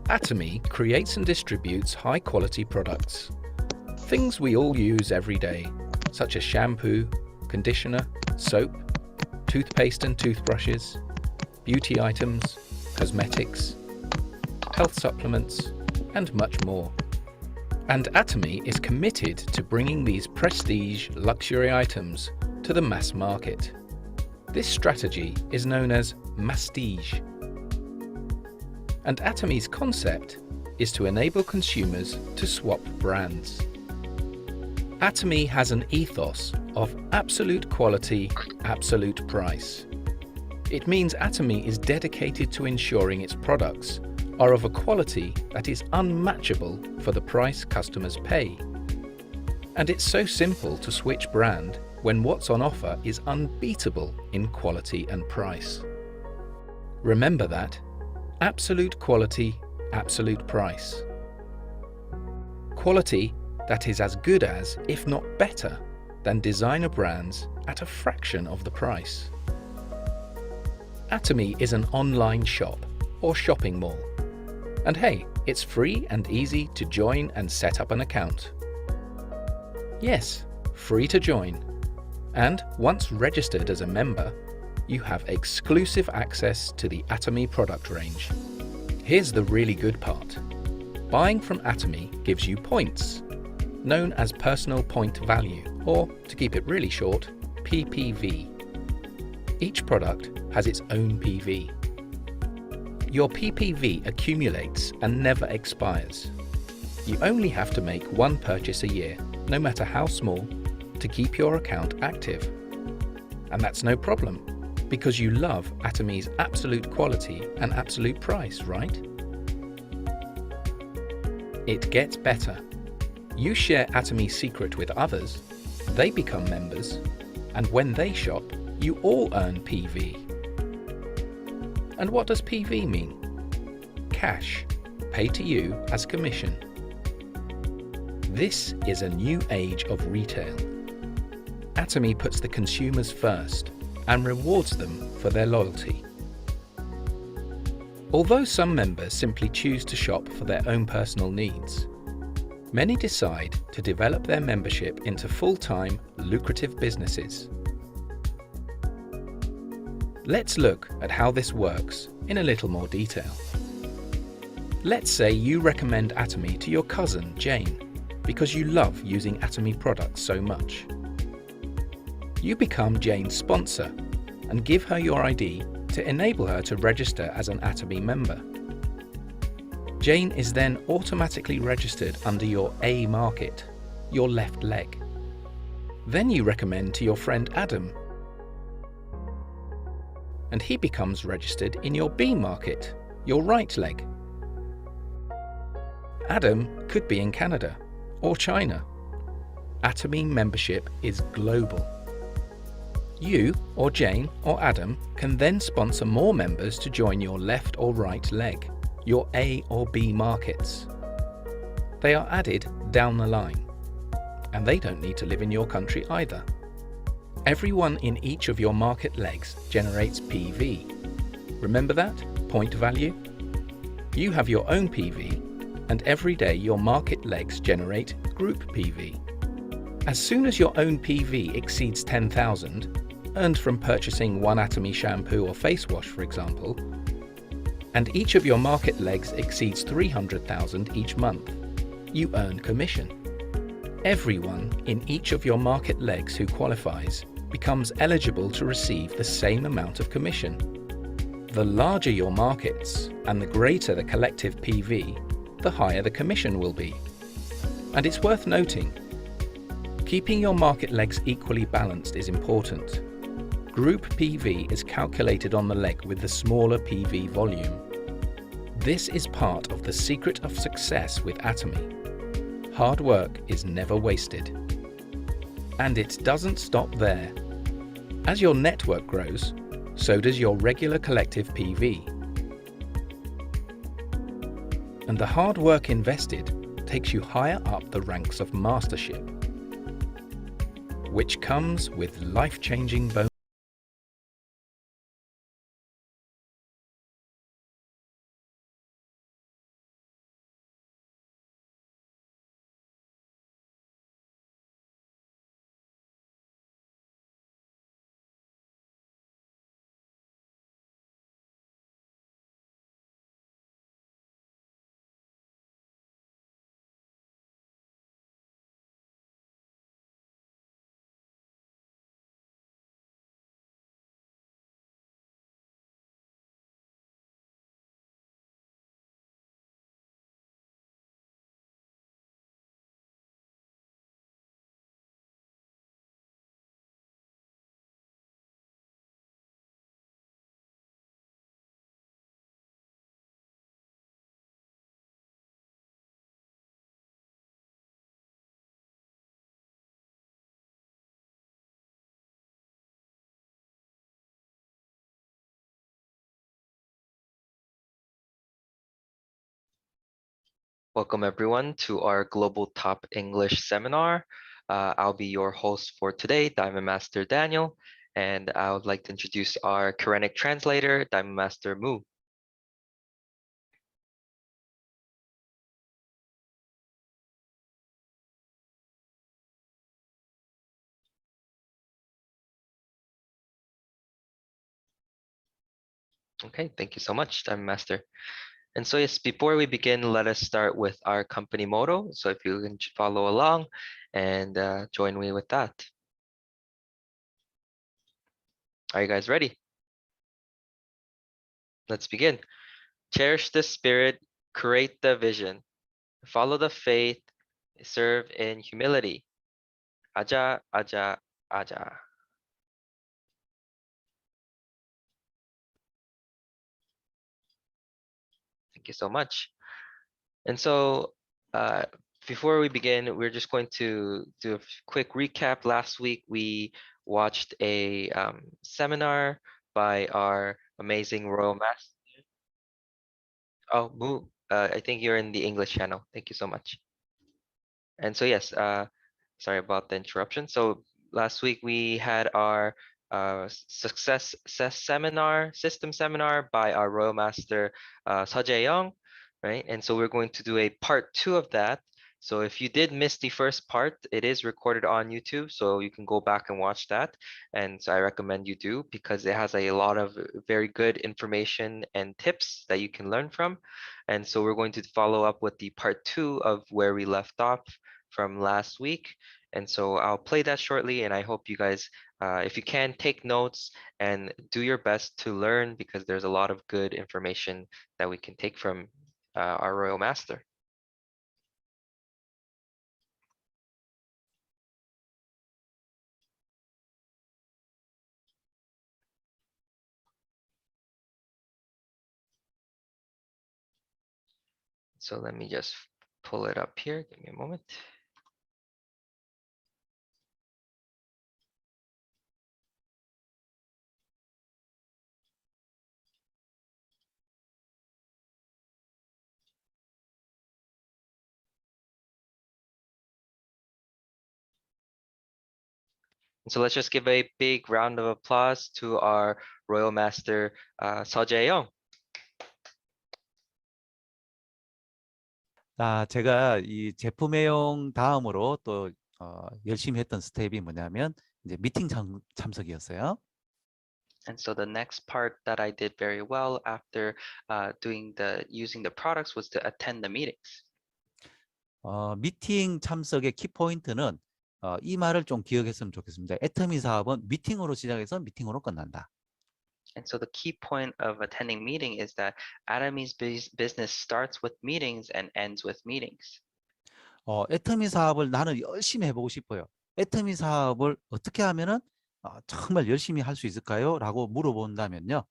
Atomy creates and distributes high-quality products. Things we all use every day, such as shampoo, conditioner, soap, toothpaste and toothbrushes, beauty items, cosmetics, health supplements, and much more. And Atomy is committed to bringing these prestige luxury items to the mass market. This strategy is known as Masstige. And Atomy's concept is to enable consumers to swap brands. Atomy has an ethos of absolute quality, absolute price. It means Atomy is dedicated to ensuring its products are of a quality that is unmatchable for the price customers pay. And it's so simple to switch brand when what's on offer is unbeatable in quality and price. Remember that: absolute quality, absolute price. Quality that is as good as, if not better, than designer brands at a fraction of the price. Atomy is an online shop or shopping mall. And hey, it's free and easy to join and set up an account. Yes, free to join. And once registered as a member, you have exclusive access to the Atomy product range. Here's the really good part. Buying from Atomy gives you points, known as personal point value, or to keep it really short, PPV. Each product has its own PV. Your PPV accumulates and never expires. You only have to make one purchase a year, no matter how small, to keep your account active. And that's no problem, because you love Atomy's absolute quality and absolute price, right? It gets better. You share Atomy's secret with others, they become members, and when they shop, you all earn PV. And what does PV mean? Cash, paid to you as commission. This is a new age of retail. Atomy puts the consumers first and rewards them for their loyalty. Although some members simply choose to shop for their own personal needs, many decide to develop their membership into full-time, lucrative businesses. Let's look at how this works in a little more detail. Let's say you recommend Atomy to your cousin, Jane, because you love using Atomy products so much. You become Jane's sponsor and give her your ID to enable her to register as an Atomy member. Jane is then automatically registered under your A market, your left leg. Then you recommend to your friend Adam, and he becomes registered in your B market, your right leg. Adam could be in Canada or China. Atomy membership is global. You or Jane or Adam can then sponsor more members to join your left or right leg, your A or B markets. They are added down the line, and they don't need to live in your country either. Everyone in each of your market legs generates PV. Remember that? Point value? You have your own PV, and every day your market legs generate group PV. As soon as your own PV exceeds 10,000, earned from purchasing one Atomy shampoo or face wash, for example, and each of your market legs exceeds 300,000 each month, you earn commission. Everyone in each of your market legs who qualifies becomes eligible to receive the same amount of commission. The larger your markets and the greater the collective PV, the higher the commission will be. And it's worth noting, keeping your market legs equally balanced is important. Group PV is calculated on the leg with the smaller PV volume. This is part of the secret of success with Atomy. Hard work is never wasted. And it doesn't stop there. As your network grows, so does your regular collective PV. And the hard work invested takes you higher up the ranks of mastership, which comes with life-changing bonuses. Welcome everyone to our Global Top English seminar. I'll be your host for today, Diamond Master Daniel, and I would like to introduce our Quranic translator, Diamond Master Mu. Okay, thank you so much, Diamond Master. And so yes, before we begin, let us start with our company motto. So if you can follow along and join me with that. Are you guys ready? Let's begin. Cherish the spirit, create the vision, follow the faith, serve in humility. Aja, aja, aja. Thank you so much. And so uh, before we begin, we're just going to do a quick recap. Last week, we watched a seminar by our amazing Royal Master. Oh, Mu, I think you're in the English channel. Thank you so much. And so yes, sorry about the interruption. So last week we had our success seminar, system seminar by our Royal Master Seo Jae-young, right? And so we're going to do a part 2 of that. So if you did miss the first part, it is recorded on YouTube, so you can go back and watch that. And so I recommend you do because it has a lot of very good information and tips that you can learn from. And so we're going to follow up with the part 2 of where we left off from last week. And so I'll play that shortly, and I hope you guys, if you can, take notes and do your best to learn because there's a lot of good information that we can take from our Royal Master. So let me just pull it up here. Give me a moment. So let's just give a big round of applause to our Royal Master Seo Jae-young. 제가 이 제품애용 다음으로 또 열심히 했던 스텝이 뭐냐면 이제 미팅 참석이었어요. And so the next part that I did very well after using the products was to attend the meetings. 미팅 참석의 키포인트는 이 말을 좀 기억했으면 좋겠습니다. 애터미 사업은 미팅으로 시작해서 미팅으로 끝난다. And so the key point of attending meeting is that Atomy's business starts with meetings and ends with meetings. 애터미 사업을 나는 열심히 해보고 싶어요. 애터미 사업을 어떻게 하면은 정말 열심히 할 수 있을까요? 라고 물어본다면요.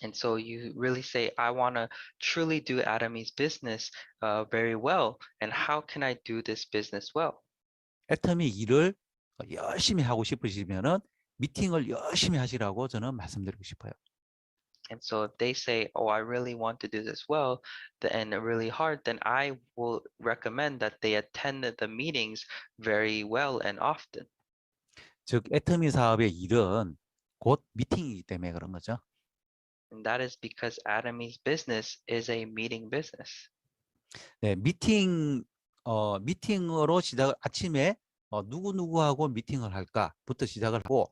And so you really say, I want to truly do Atomy's business very well. And how can I do this business well? 애터미 일을 열심히 하고 싶으시면은 미팅을 열심히 하시라고 저는 말씀드리고 싶어요. And so if they say, oh, I really want to do this well and really hard, then I will recommend that they attend the meetings very well and often. 즉 애터미 사업의 일은 곧 미팅이기 때문에 그런 거죠. And that is because Atomy's business is a meeting business. 네, 미팅으로 아침에 누구누구하고 미팅을 할까부터 시작을 하고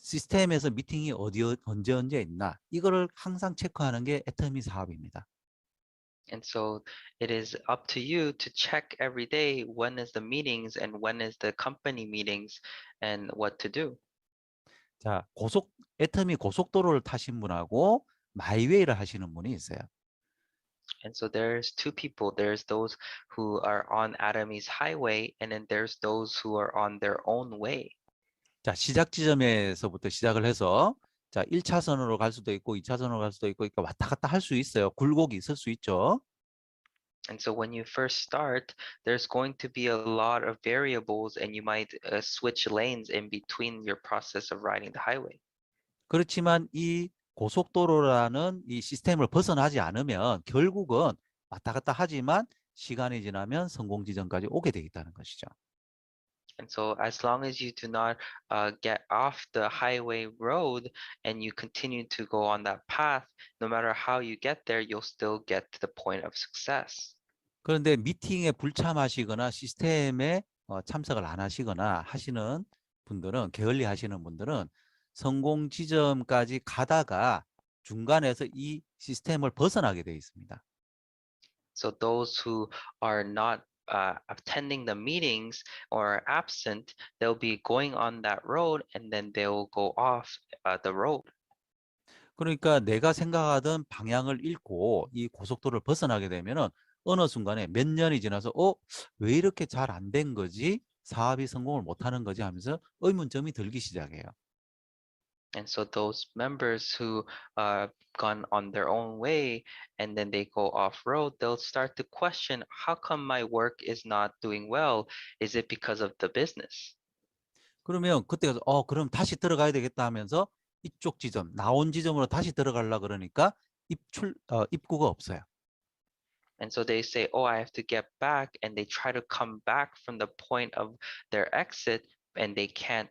시스템에서 미팅이 언제 있나 이거를 항상 체크하는 게 애터미 사업입니다. And so it is up to you to check every day when is the meetings and when is the company meetings and what to do. 자, 애터미 고속도로를 타신 분하고 마이웨이를 하시는 분이 있어요. And so there's two people. There's those who are on Atomy's highway, and then there's those who are on their own way. 자, 시작 지점에서부터 시작을 해서 자, 1차선으로 갈 수도 있고 2차선으로 갈 수도 있고 그러니까 왔다 갔다 할 수 있어요. 굴곡이 있을 수 있죠. And so when you first start, there's going to be a lot of variables and you might switch lanes in between your process of riding the highway. 그렇지만 이 고속도로라는 이 시스템을 벗어나지 않으면 결국은 왔다 갔다 하지만 시간이 지나면 성공 지점까지 오게 돼 있다는 것이죠. And so as long as you do not get off the highway road and you continue to go on that path, no matter how you get there, you'll still get to the point of success. 그런데 미팅에 불참하시거나 시스템에 참석을 안 하시거나 하시는 분들은, 게을리 하시는 분들은 성공 지점까지 가다가 중간에서 이 시스템을 벗어나게 돼 있습니다. So those who are not attending the meetings or absent, they'll be going on that road and then they'll go off the road. 그러니까 내가 생각하던 방향을 잃고 이 고속도로를 벗어나게 되면은 어느 순간에 몇 년이 지나서 왜 이렇게 잘 안 된 거지? 사업이 성공을 못 하는 거지 하면서 의문점이 들기 시작해요. And so those members who gone on their own way and then they go off road, they'll start to question, how come my work is not doing well? Is it because of the business? 그러면 그때 가서 그럼 다시 들어가야 되겠다 하면서 이쪽 지점, 나온 지점으로 다시 들어가려 그러니까 입구가 없어요. And so they say, oh, I have to get back, and they try to come back from the point of their exit and they can't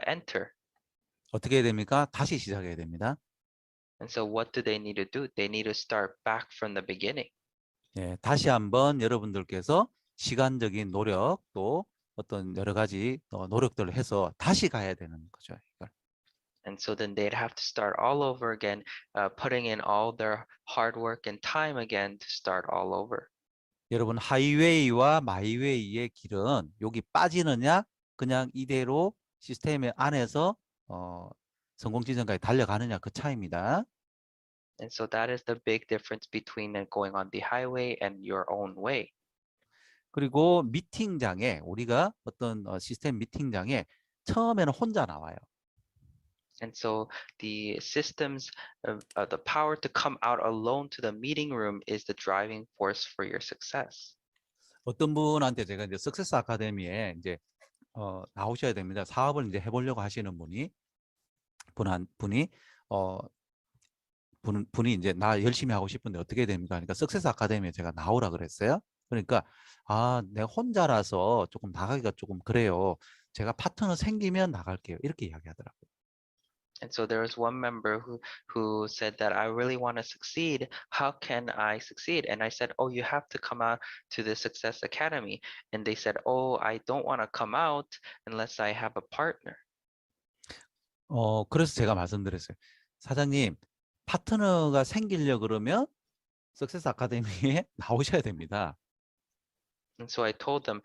enter. 어떻게 해야 됩니까? 다시 시작해야 됩니다. And so what do they need to do? They need to start back from the beginning. 예, 다시 한번 여러분들께서 시간적인 노력 또 어떤 여러 가지 노력들을 해서 다시 가야 되는 거죠. 이걸. And so then they'd have to start all over again, putting in all their hard work and time again to start all over. 여러분 하이웨이와 마이웨이의 길은 여기 빠지느냐 그냥 이대로 시스템 안에서 성공 지점까지 달려가느냐 그 차이입니다. And so that is the big difference between going on the highway and your own way. 그리고 미팅장에 우리가 어떤 시스템 미팅장에 처음에는 혼자 나와요. And so the systems, the power to come out alone to the meeting room is the driving force for your success. 어떤 분한테 제가 이제 석세스 아카데미에 이제 나오셔야 됩니다. 사업을 이제 해보려고 하시는 분이 분이 이제 나 열심히 하고 싶은데 어떻게 됩니까? 그러니까 석세스 아카데미에 제가 나오라 그랬어요. 그러니까 내가 혼자라서 조금 나가기가 조금 그래요. 제가 파트너 생기면 나갈게요. 이렇게 이야기하더라고요. And so there was one member who said that I really want to succeed. How can I succeed? And I said, oh, you have to come out to the Success Academy. And they said, oh, I don't want to come out unless I have a partner. 그래서 제가 말씀드렸어요. 사장님, 파트너가 생기려 그러면 석세스 아카데미에 나오셔야 됩니다. And so I told them,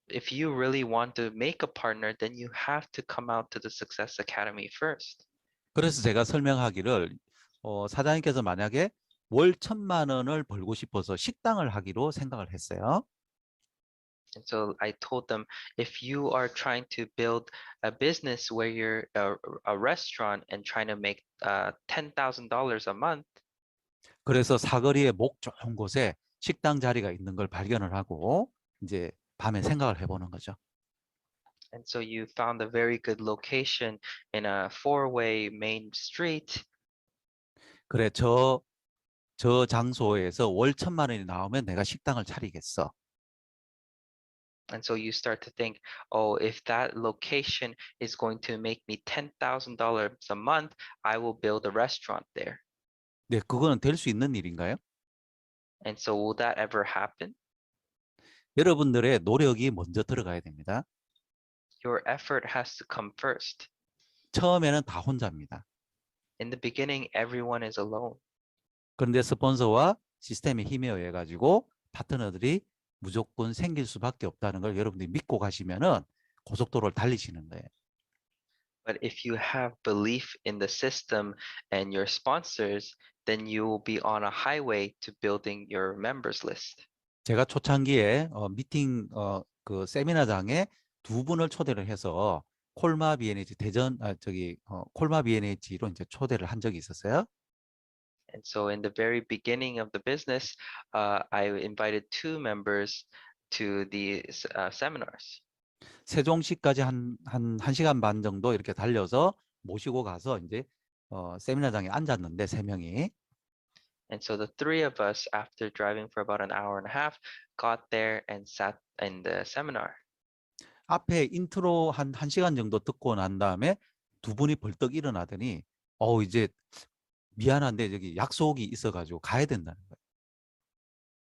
if you really want to make a partner, then you have to come out to the Success Academy first. 그래서 제가 설명하기를 사장님께서 만약에 월 1,000만 원을 벌고 싶어서 식당을 하기로 생각을 했어요. And so I told them, if you are trying to build a business where you're a restaurant and trying to make $10,000 a month, 그래서 사거리의 목 좋은 곳에 식당 자리가 있는 걸 발견을 하고 이제 밤에 생각을 해보는 거죠. and so you found a very good location in a four-way main street. 그래, 저 장소에서 월 1,000만 원이 나오면 내가 식당을 차리겠어. And so you start to think, oh, if that location is going to make me $10,000 a month, I will build a restaurant there. 네, 그거는 될 수 있는 일인가요? And so will that ever happen? 여러분들의 노력이 먼저 들어가야 됩니다. Your effort has to come first. 처음에는 다 혼자입니다. In the beginning, everyone is alone. 그런데 스폰서와 시스템의 힘에 의해 가지고 파트너들이 무조건 생길 수밖에 없다는 걸 여러분들이 믿고 가시면은 고속도로를 달리시는 거예요. But if you have belief in the system and your sponsors, then you will be on a highway to building your members list. 제가 초창기에 미팅 그 세미나장에 두 분을 초대를 해서 콜마 B&H 콜마 B&H로 이제 초대를 한 적이 있었어요. And so in the very beginning of the business, I invited two members to the seminars. 세종시까지 한 1시간 반 정도 이렇게 달려서 모시고 가서 이제 세미나장에 앉았는데 세 명이 And so the three of us, after driving for about an hour and a half, got there and sat in the seminar. 앞에 인트로 한 1시간 정도 듣고 난 다음에 두 분이 벌떡 일어나더니 이제 미안한데 저기 약속이 있어가지고 가야 된다는 거예요.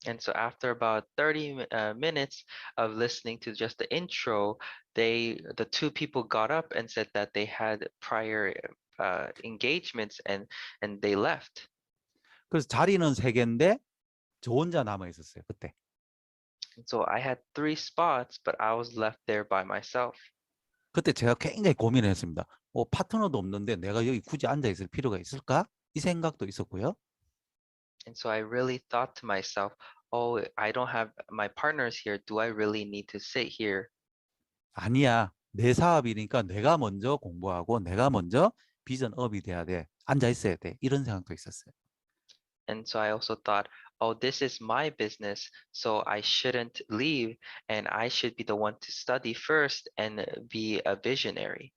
And so after about 30 minutes of listening to just the intro, the two people got up and said that they had prior engagements and they left. 그래서 자리는 3개인데 저 혼자 남아 있었어요, 그때. And so I had 3 spots, but I was left there by myself. 그때 제가 굉장히 고민을 했습니다. 파트너도 없는데 내가 여기 굳이 앉아 있을 필요가 있을까? 이 생각도 있었고요. And so I really thought to myself, oh, I don't have my partners here. Do I really need to sit here? 아니야. 내 사업이니까 내가 먼저 공부하고 내가 먼저 비전업이 돼야 돼. 앉아 있어야 돼. 이런 생각도 있었어요. And so I also thought, oh, this is my business, so I shouldn't leave and I should be the one to study first and be a visionary.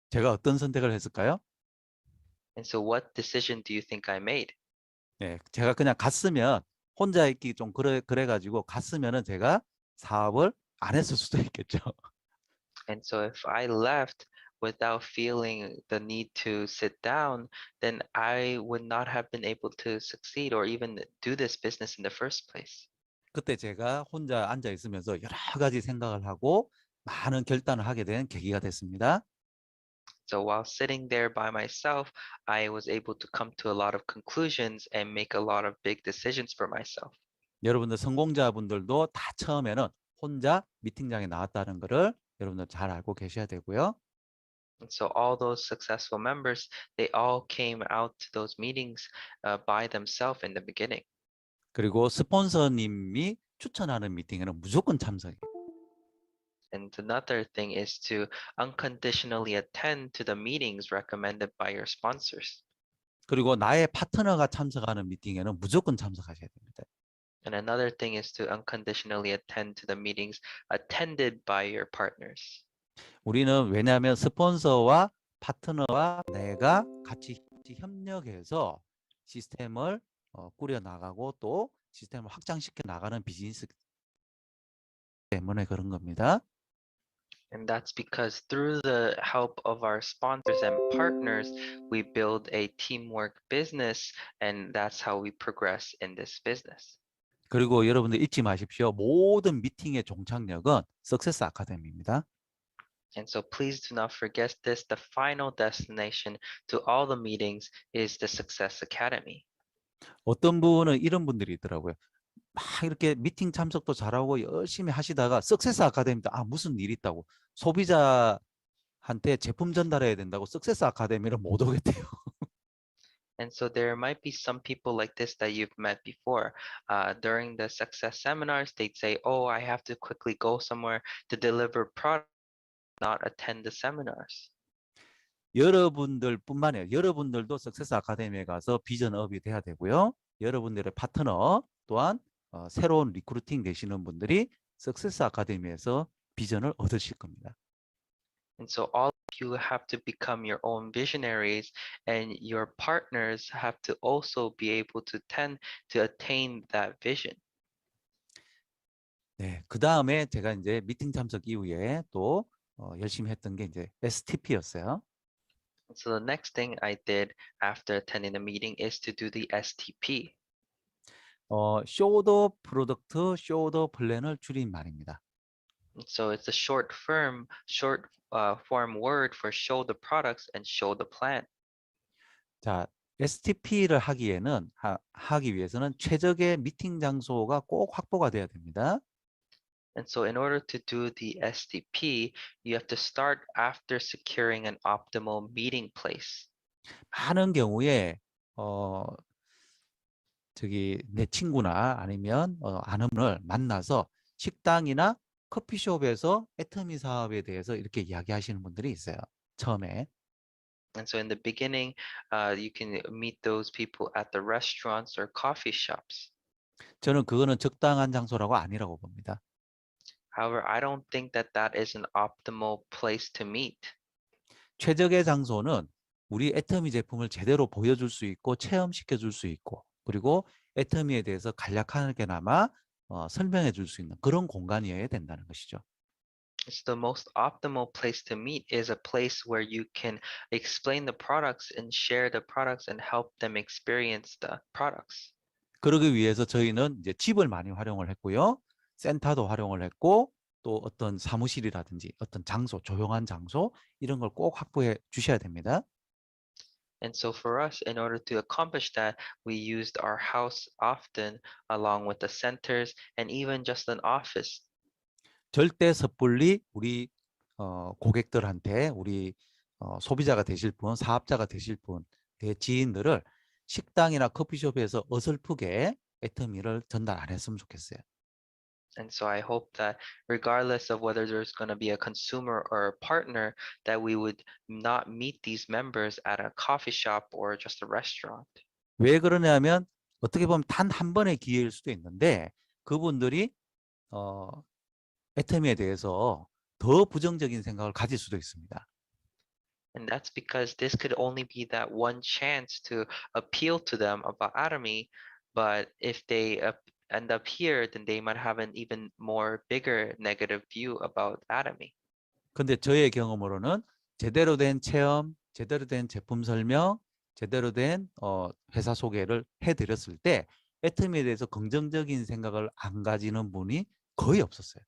제가 어떤 선택을 했을까요? And so what decision do you think I made? 네, 제가 그냥 갔으면 혼자 있기 좀 그래가지고 갔으면은 제가 사업을 안 했을 수도 있겠죠. And so if I left without feeling the need to sit down, then I would not have been able to succeed or even do this business in the first place. 그때 제가 혼자 앉아 있으면서 여러 가지 생각을 하고 많은 결단을 하게 된 계기가 됐습니다. So while sitting there by myself, I was able to come to a lot of conclusions and make a lot of big decisions for myself. 여러분들 성공자분들도 다 처음에는 혼자 미팅장에 나왔다는 것을 여러분들 잘 알고 계셔야 되고요. And so all those successful members, they all came out to those meetings by themselves in the beginning. 그리고 스폰서님이 추천하는 미팅에는 무조건 참석해요. And another thing is to unconditionally attend to the meetings recommended by your sponsors. 그리고 나의 파트너가 참석하는 미팅에는 무조건 참석하셔야 됩니다. And another thing is to unconditionally attend to the meetings attended by your partners. 우리는 왜냐하면 스폰서와 파트너와 내가 같이 협력해서 시스템을 꾸려 나가고 또 시스템을 확장시켜 나가는 비즈니스 때문에 그런 겁니다. And that's because through the help of our sponsors and partners, we build a teamwork business, and that's how we progress in this business. 그리고 여러분들 잊지 마십시오. 모든 미팅의 종착역은 석세스 아카데미입니다. And so please do not forget this. The final destination to all the meetings is the Success Academy. 어떤 분은 이런 분들이 있더라고요. 막 이렇게 미팅 참석도 잘하고 열심히 하시다가 석세스 아카데미도 무슨 일 있다고 소비자한테 제품 전달해야 된다고 석세스 아카데미를 못 오겠대요. And so there might be some people like this that you've met before. During the success seminars, they'd say, oh, I have to quickly go somewhere to deliver product, not attend the seminars. 여러분들뿐만 아니라 여러분들도 석세스 아카데미에 가서 비전업이 돼야 되고요. 여러분들의 파트너 또한 새로운 리크루팅 되시는 분들이 석세스 아카데미에서 비전을 얻으실 겁니다. And so all of you have to become your own visionaries, and your partners have to also be able to tend to attain that vision. 네, 그 다음에 제가 이제 미팅 참석 이후에 또 열심히 했던 게 이제 STP였어요. So the next thing I did after attending the meeting is to do the STP. Show the product, show the plan을 줄인 말입니다. So it's a short form word for show the products and show the plan. 자, STP를 하기 위해서는 최적의 미팅 장소가 꼭 확보가 돼야 됩니다. And so in order to do the STP, you have to start after securing an optimal meeting place. 많은 경우에 내 친구나 아니면 아는 분을 만나서 식당이나 커피숍에서 애터미 사업에 대해서 이렇게 이야기하시는 분들이 있어요. 처음에. And so in the beginning, you can meet those people at the restaurants or coffee shops. 저는 그거는 적당한 장소라고 아니라고 봅니다. However, I don't think that that is an optimal place to meet. 최적의 장소는 우리 애터미 제품을 제대로 보여줄 수 있고 체험시켜 줄 수 있고 그리고 애터미에 대해서 간략하게나마 설명해 줄 수 있는 그런 공간이어야 된다는 것이죠. It's the most optimal place to meet is a place where you can explain the products and share the products and help them experience the products. 그러기 위해서 저희는 이제 집을 많이 활용을 했고요. 센터도 활용을 했고 또 어떤 사무실이라든지 어떤 장소, 조용한 장소 이런 걸 꼭 확보해 주셔야 됩니다. And so for us, in order to accomplish that, we used our house often along with the centers and even just an office. 절대 섣불리 우리 고객들한테 우리 소비자가 되실 분, 사업자가 되실 분, 내 지인들을 식당이나 커피숍에서 어설프게 애터미를 전달 안 했으면 좋겠어요. And so I hope that regardless of whether there's going to be a consumer or a partner, that we would not meet these members at a coffee shop or just a restaurant. 왜 그러냐면 어떻게 보면 단 한 번의 기회일 수도 있는데 그분들이 애터미에 대해서 더 부정적인 생각을 가질 수도 있습니다. And that's because this could only be that one chance to appeal to them about Atomy. But if they end up here, then they might have an even more bigger negative view about Atomy. 근데 저의 경험으로는 제대로 된 체험, 제대로 된 제품 설명, 제대로 된 회사 소개를 해드렸을 때 애터미에 대해서 긍정적인 생각을 안 가지는 분이 거의 없었어요.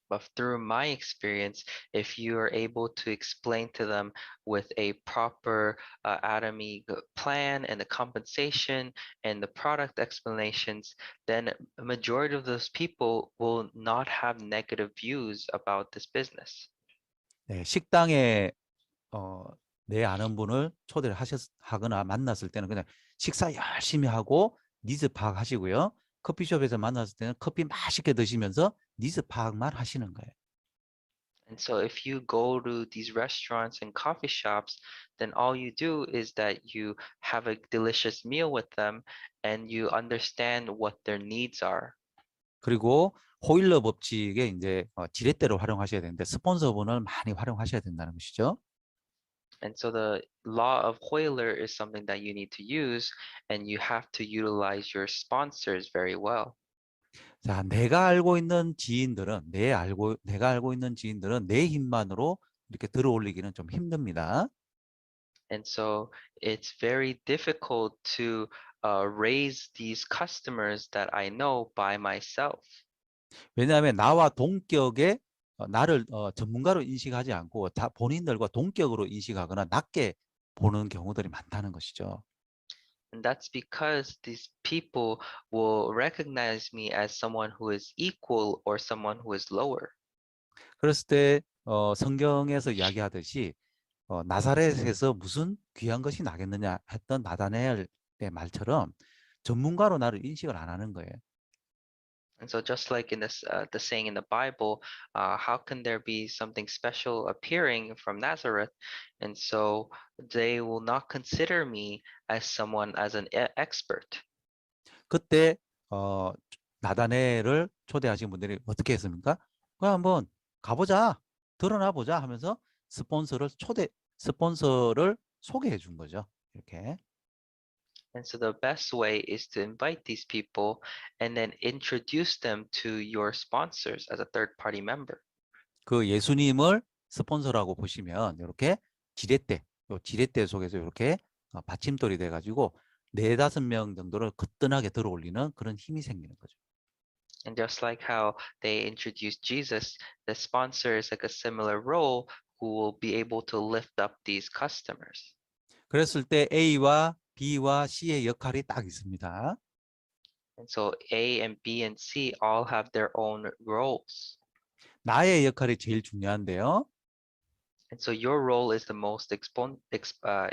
But through my experience, if you are able to explain to them with a proper Atomy plan and the compensation and the product explanations, then a majority of those people will not have negative views about this business. 네, 식당에 내 아는 분을 초대를 하거나 만났을 때는 그냥 식사 열심히 하고 니즈 파악하시고요. 커피숍에서 만났을 때는 커피 맛있게 드시면서 니즈 파악만 하시는 거예요. And so if you go to these restaurants and coffee shops, then all you do is that you have a delicious meal with them and you understand what their needs are. 그리고 호일러 법칙에 이제 지렛대로 활용하셔야 되는데 스폰서분을 많이 활용하셔야 된다는 것이죠. And so the law of Euler is something that you need to use, and you have to utilize your sponsors very well. 자, 내가 알고 있는 지인들은 내가 알고 있는 지인들은 내 힘만으로 이렇게 들어올리기는 좀 힘듭니다. And so it's very difficult to raise these customers that I know by myself. 왜냐하면 나와 동격의 나를 전문가로 인식하지 않고 본인들과 동격으로 인식하거나 낮게 보는 경우들이 많다는 것이죠. And that's because these people will recognize me as someone who is equal or someone who is lower. 그랬을 때 성경에서 이야기하듯이 나사렛에서 무슨 귀한 것이 나겠느냐 했던 나다나엘의 말처럼 전문가로 나를 인식을 안 하는 거예요. And so just like in this, the saying in the Bible, how can there be something special appearing from Nazareth? And so they will not consider me as someone as an expert. 그때 나다나엘을 초대하신 분들이 어떻게 했습니까? 그냥 한번 가보자, 드러나 보자 하면서 스폰서를 소개해 준 거죠. 이렇게. And so the best way is to invite these people and then introduce them to your sponsors as a third party member. 그 예수님을 스폰서라고 보시면 이렇게 지렛대 속에서 이렇게 받침돌이 돼가지고 4-5명 정도를 거뜬하게 들어올리는 그런 힘이 생기는 거죠. And just like how they introduced Jesus, the sponsor is like a similar role who will be able to lift up these customers. 그랬을 때 A와 B와 C의 역할이 딱 있습니다. And so A and B and C all have their own roles. 나의 역할이 제일 중요한데요. And so your role is the most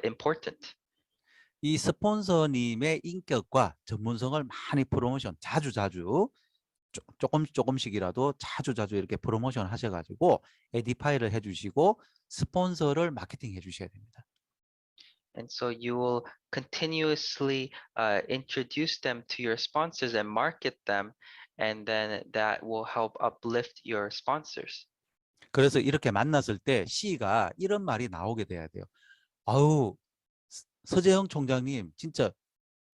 important. 이 스폰서님의 인격과 전문성을 많이 프로모션 조금씩이라도 자주 이렇게 프로모션 하셔가지고 에디파이를 해주시고 스폰서를 마케팅 해주셔야 됩니다. And so you will continuously introduce them to your sponsors and market them, and then that will help uplift your sponsors. 그래서 이렇게 만났을 때 C가 이런 말이 나오게 돼야 돼요. 아우, 서재형 총장님 진짜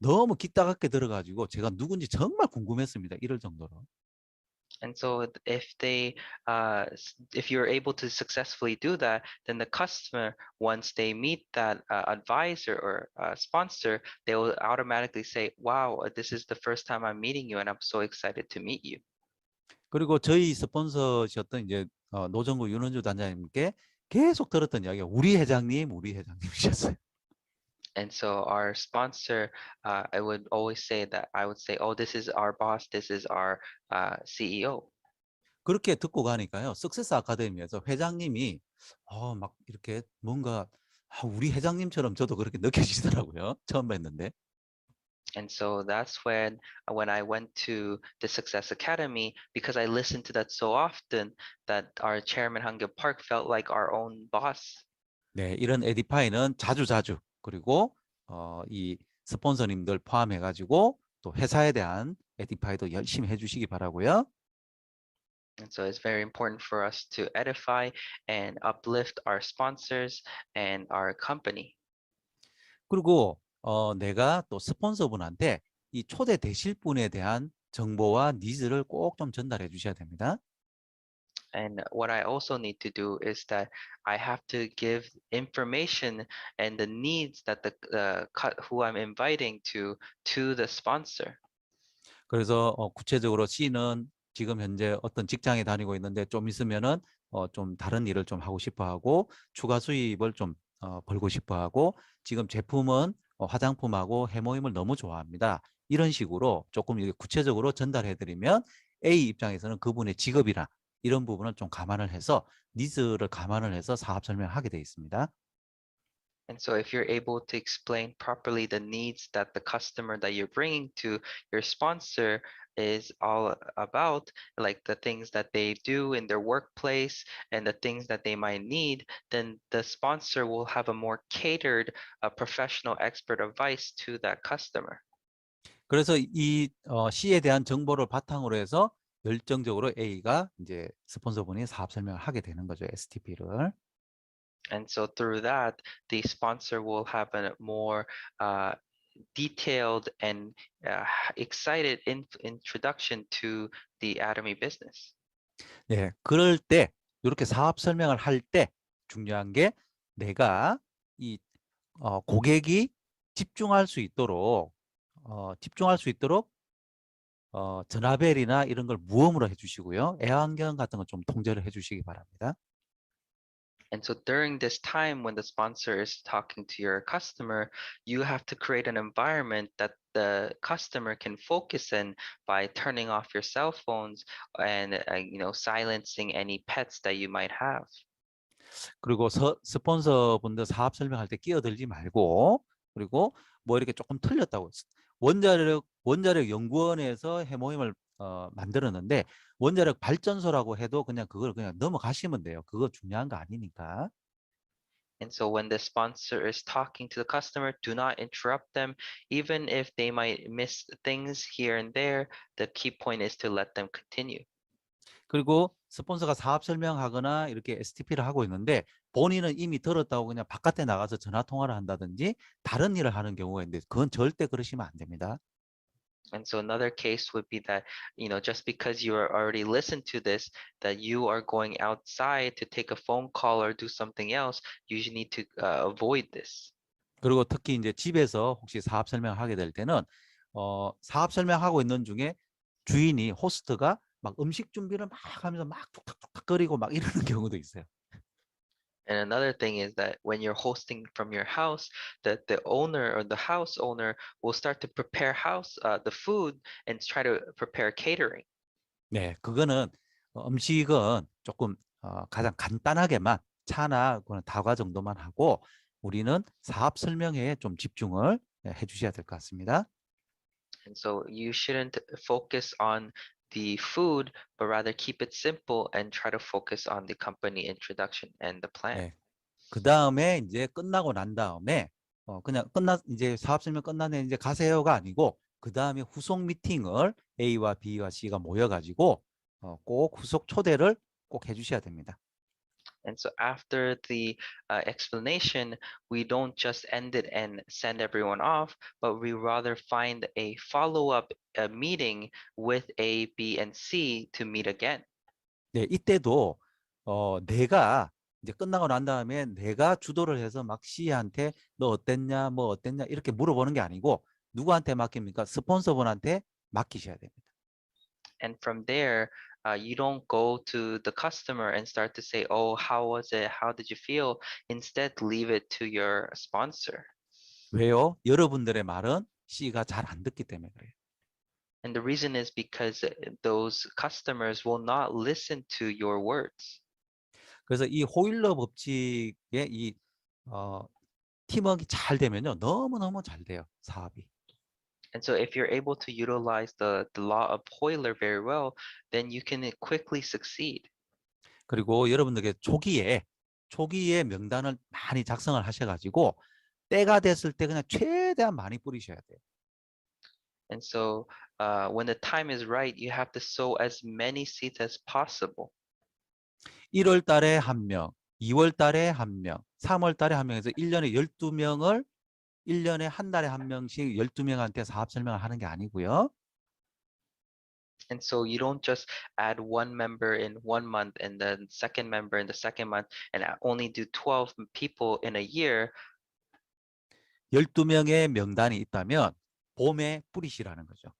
너무 기따갑게 들어가지고 제가 누군지 정말 궁금했습니다. 이럴 정도로. And so if you're able to successfully do that, then the customer, once they meet that advisor or sponsor, they will automatically say, wow, this is the first time I'm meeting you and I'm so excited to meet you. 그리고 저희 스폰서셨던 이제 노정구 윤원주 단장님께 계속 들었던 이야기가 우리 회장님이셨어요. And so our sponsor, I would always say that I would say, oh, this is our boss, this is our CEO. 그렇게 듣고 가니까요. 석세스 아카데미에서 회장님이 막 이렇게 뭔가 우리 회장님처럼 저도 그렇게 느껴지더라고요. 처음 뵀는데. And so that's when I went to the Success Academy, because I listened to that so often, that our chairman Hangyo Park felt like our own boss. 네, 이런 에디파이는 자주 그리고 이 스폰서님들 포함해 가지고 또 회사에 대한 에디파이도 열심히 해주시기 바라고요. And so it's very important for us to edify and uplift our sponsors and our company. 그리고 내가 또 스폰서분한테 이 초대되실 분에 대한 정보와 니즈를 꼭 좀 전달해 주셔야 됩니다. And what I also need to do is that I have to give information and the needs that who I'm inviting to the sponsor. 그래서 구체적으로 C는 지금 현재 어떤 직장에 다니고 있는데 좀 있으면은 좀 다른 일을 좀 하고 싶어 하고 추가 수입을 좀 벌고 싶어 하고 지금 제품은 화장품하고 해모임을 너무 좋아합니다. 이런 식으로 조금 구체적으로 전달해 드리면 A 입장에서는 그분의 직업이나 이런 부분을 좀 감안을 해서 니즈를 감안을 해서 사업 설명하게 되어 있습니다. And so if you're able to explain properly the needs that the customer that you're bringing to your sponsor is all about, like the things that they do in their workplace and the things that they might need, then the sponsor will have a more catered, professional expert advice to that customer. 그래서 이 C에 대한 정보를 바탕으로 해서 열정적으로 A가 이제 스폰서분이 사업 설명을 하게 되는 거죠. STP를. And so through that, the sponsor will have a more detailed and excited introduction to the Atomy business. 네, 그럴 때 이렇게 사업 설명을 할 때 중요한 게 내가 이 고객이 집중할 수 있도록 전화벨이나 이런 걸 무음으로 해주시고요. 애완경 같은 거 좀 통제를 해주시기 바랍니다. And so during this time when the sponsor is talking to your customer, you have to create an environment that the customer can focus in by turning off your cell phones and silencing any pets that you might have. 그리고 스폰서분들 사업 설명할 때 끼어들지 말고 그리고 뭐 이렇게 조금 틀렸다고 원자력 연구원에서 해모임을 만들었는데 원자력 발전소라고 해도 그냥 그걸 그냥 넘어가시면 돼요. 그거 중요한 거 아니니까. And so when the sponsor is talking to the customer, do not interrupt them. Even if they might miss things here and there, the key point is to let them continue. 그리고 스폰서가 사업 설명하거나 이렇게 STP를 하고 있는데 본인은 이미 들었다고 그냥 바깥에 나가서 전화 통화를 한다든지 다른 일을 하는 경우가 있는데 그건 절대 그러시면 안 됩니다. And so another case would be that, just because you are already listened to this, that you are going outside to take a phone call or do something else, you need to avoid this. 그리고 특히 이제 집에서 혹시 사업 설명하게 될 때는 사업 설명하고 있는 중에 주인이 호스트가 막 음식 준비를 막 하면서 막 툭탁툭탁 거리고 막 이러는 경우도 있어요. And another thing is that when you're hosting from your house, that the owner or the house owner will start to prepare the food and try to prepare catering. 네, 그거는 음식은 조금 가장 간단하게만 차나 다과 정도만 하고 우리는 사업 설명회에 좀 집중을 해주셔야 될 것 같습니다. And so you shouldn't focus on the food, but rather keep it simple and try to focus on the company introduction and the plan. 네. 그 다음에 이제 끝나고 난 다음에 그냥 이제 사업 설명 끝나네 이제 가세요가 아니고 그 다음에 후속 미팅을 A와 B와 C가 모여가지고 꼭 후속 초대를 꼭 해주셔야 됩니다. And so after the explanation, we don't just end it and send everyone off, but we rather find a follow-up meeting with A, B, and C to meet again. 네, 이때도 내가 이제 끝나고 난 다음에 내가 주도를 해서 막 C한테 너 어땠냐, 뭐 어땠냐 이렇게 물어보는 게 아니고 누구한테 맡깁니까? 스폰서분한테 맡기셔야 됩니다. And from there, you don't go to the customer and start to say, oh, how was it? How did you feel? Instead, leave it to your sponsor. 왜요? 여러분들의 말은 C가 잘 안 듣기 때문에 그래요. And the reason is because those customers will not listen to your words. 그래서 이 호일러 법칙의 이 팀워크가 잘 되면요. 너무너무 잘 돼요. 사업이. And so if you're able to utilize the law of Euler very well, then you can quickly succeed. 그리고 여러분들께 초기에 명단을 많이 작성을 하셔가지고 때가 됐을 때 그냥 최대한 많이 뿌리셔야 돼요. And so when the time is right, you have to sow as many seeds as possible. 1월 달에 1명, 2월 달에 1명, 3월 달에 1명에서 1년에 12명을 1년에 한 달에 1명씩 12명한테 사업 설명을 하는 게 아니고요. And so you don't just add one member in 1 month and then second member in the second month and only do 12 people in a year. 12명의 명단이 있다면 봄에 뿌리시라는 거죠.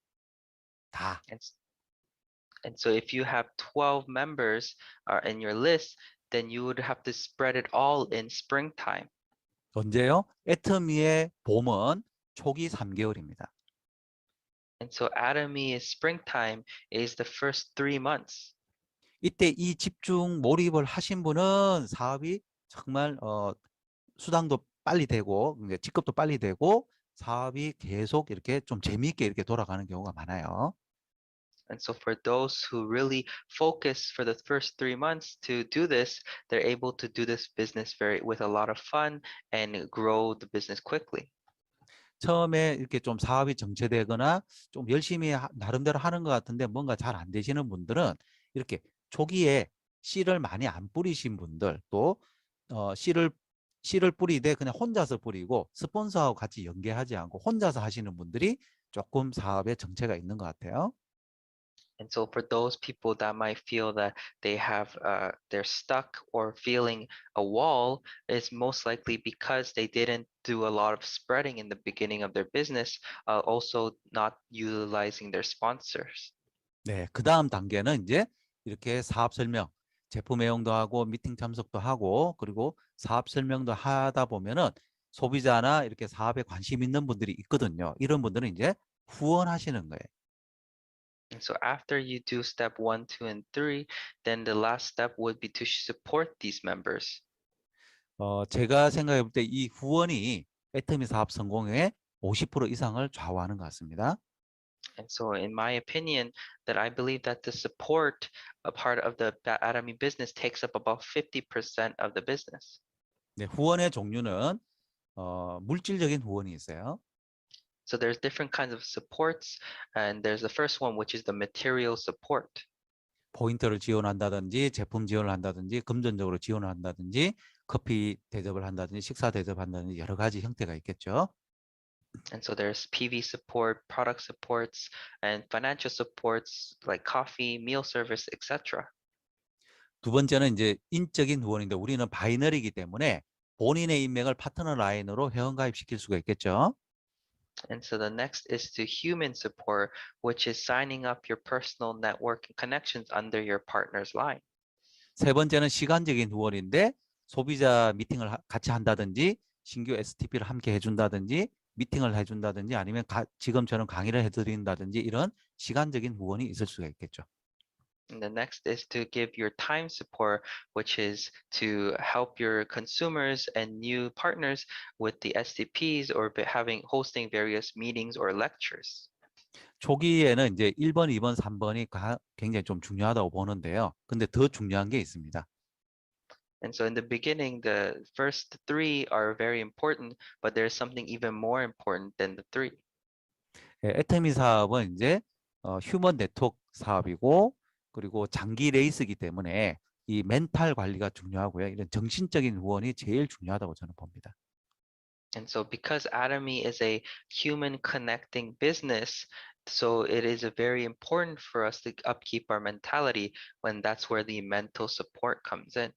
다. And so if you have 12 members in your list, then you would have to spread it all in springtime. 언제요? 애터미의 봄은 초기 3개월입니다. And so Atomy's springtime is the first 3 months. 이때 이 집중 몰입을 하신 분은 사업이 정말 수당도 빨리 되고 직급도 빨리 되고 사업이 계속 이렇게 좀 재미있게 이렇게 돌아가는 경우가 많아요. And so for those who really focus for the first 3 months to do this, they're able to do this business with a lot of fun and grow the business quickly. 처음에 이렇게 좀 사업이 정체되거나 좀 열심히 나름대로 하는 것 같은데 뭔가 잘 안 되시는 분들은 이렇게 초기에 씨를 많이 안 뿌리신 분들 또 씨를 뿌리되 그냥 혼자서 뿌리고 스폰서하고 같이 연계하지 않고 혼자서 하시는 분들이 조금 사업에 정체가 있는 것 같아요. And so for those people that might feel that they're stuck or feeling a wall, it's most likely because they didn't do a lot of spreading in the beginning of their business, also not utilizing their sponsors. 네, 그 다음 단계는 이제 이렇게 사업 설명, 제품 애용도 하고 미팅 참석도 하고 그리고 사업 설명도 하다 보면은 소비자나 이렇게 사업에 관심 있는 분들이 있거든요. 이런 분들은 이제 후원하시는 거예요. And so after you do step 1, 2, and 3, then the last step would be to support these members. 제가 생각해 볼 때 이 후원이 애터미 사업 성공의 50% 이상을 좌우하는 것 같습니다. And so in my opinion, that I believe that the support a part of the Atomy business takes up about 50% of the business. 네, 후원의 종류는 물질적인 후원이 있어요. So there's different kinds of supports, and there's the first one, which is the material support. 포인트를 지원한다든지 제품 지원을 한다든지 금전적으로 지원을 한다든지 커피 대접을 한다든지 식사 대접한다든지 여러 가지 형태가 있겠죠. And so there's PV support, product supports, and financial supports like coffee, meal service, etc. 두 번째는 이제 인적인 후원인데 우리는 바이너리이기 때문에 본인의 인맥을 파트너 라인으로 회원가입시킬 수가 있겠죠. And so the next is to human support, which is signing up your personal network and connections under your partner's line. 세 번째는 시간적인 후원인데 소비자 미팅을 같이 한다든지 신규 STP를 함께 해준다든지 미팅을 해준다든지 아니면 지금처럼 강의를 해드린다든지 이런 시간적인 후원이 있을 수가 있겠죠. And the next is to give your time support, which is to help your consumers and new partners with the STPs or hosting various meetings or lectures. 초기에는 이제 1번, 2번, 3번이 굉장히 좀 중요하다고 보는데요. 근데 더 중요한 게 있습니다. And so in the beginning, the first 3 are very important, but there's something even more important than the 3. 애터미 사업은 이제 휴먼 네트워크 사업이고 그리고 장기 레이스이기 때문에 이 멘탈 관리가 중요하고요. 이런 정신적인 후원이 제일 중요하다고 저는 봅니다. And so because Atomy is a human connecting business, so it is very important for us to upkeep our mentality when that's where the mental support comes in.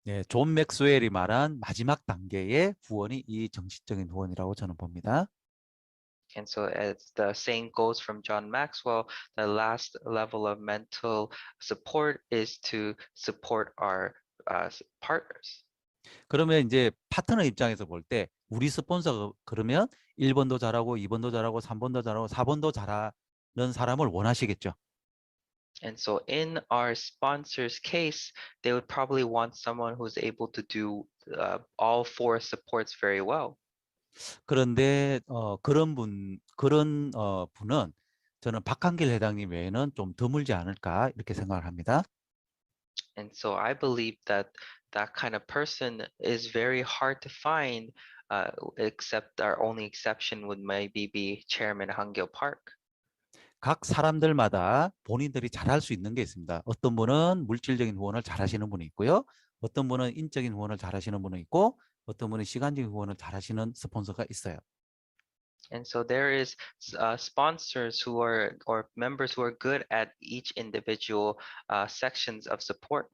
네, 존 맥스웰이 말한 마지막 단계의 후원이 이 정신적인 후원이라고 저는 봅니다. And so as the saying goes from John Maxwell, the last level of mental support is to support our partners. 그러면 이제 파트너 입장에서 볼 때 우리 스폰서가 그러면 1번도 잘하고 2번도 잘하고 3번도 잘하고 4번도 잘하는 사람을 원하시겠죠. And so in our sponsor's case, they would probably want someone who's able to do all four supports very well. 그런데 그런 분은 저는 박한길 회장님 외에는 좀 드물지 않을까 이렇게 생각을 합니다. And so I believe that that kind of person is very hard to find, except our only exception would maybe be Chairman Hangyo Park. 각 사람들마다 본인들이 잘할 수 있는 게 있습니다. 어떤 분은 물질적인 후원을 잘하시는 분이 있고요. 어떤 분은 인적인 후원을 잘하시는 분이 있고 어떤 분은 시간적인 후원을 잘하시는 스폰서가 있어요. And so there is sponsors who are or members who are good at each individual sections of support.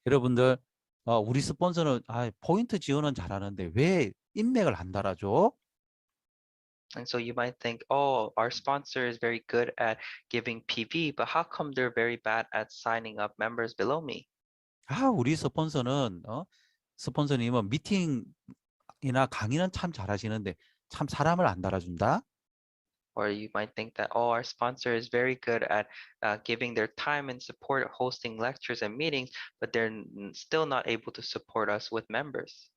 여러분들 우리 스폰서는 포인트 지원은 잘하는데 왜 인맥을 안 달아줘? And so you might think, oh, our sponsor is very good at giving PV, but how come they're very bad at signing up members below me? 우리 스폰서님은 미팅이나 강의는 참 잘하시는데 참 사람을 안 달아준다. Or you might think that, oh, our sponsor is very good at giving their time and support hosting lectures and meetings, but they're still not able to support us with members.